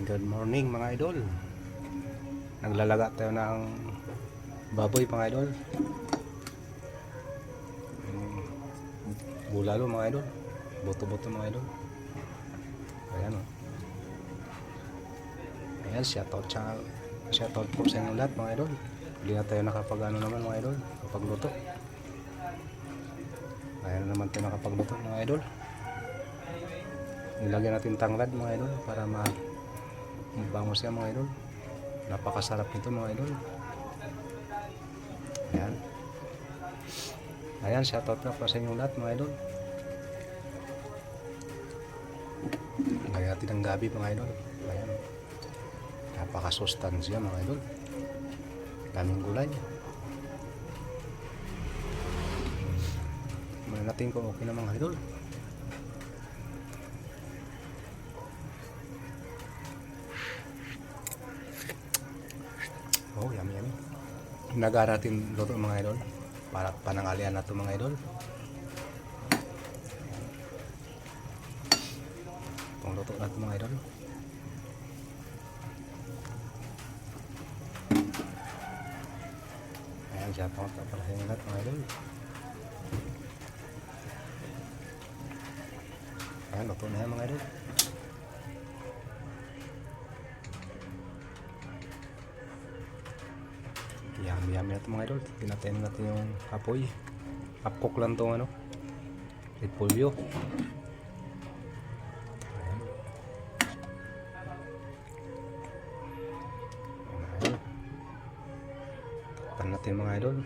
Good morning mga idol. Naglalaga tayo ng baboy mga idol. Bulalo mga idol. Boto-boto mga idol. Ayan o. Ayan, shoutout po sa inyo lahat mga idol. Hindi na tayo nakapag-ano naman mga idol. Kapagluto. Ayan naman tayo nakapagluto mga idol. Nilagyan natin tanglad mga idol para mabango siya mga idol. Napakasarap nito mga idol. Ayan. Ayan, shoutout na pa sa inyo lahat mga idol. Lagyan natin ang gabi mga idol. Ayan. Napakasustansya mga idol. Daming gulay. Tingnan natin kung okay na mga idol. Oh, yummy yummy. Hinaga natin luto mga idol para panangalian na ito mga idol. Itong luto na ito mga idol. Ayan, siya pa para sa inyo lahat mga idol. Ayan, luto na yan mga idol. Yummy na ito mga idol. Tinatayin natin yung apoy. Half cook lang itong ano, repolyo. Ayan. Ayan. Takpan natin mga idol.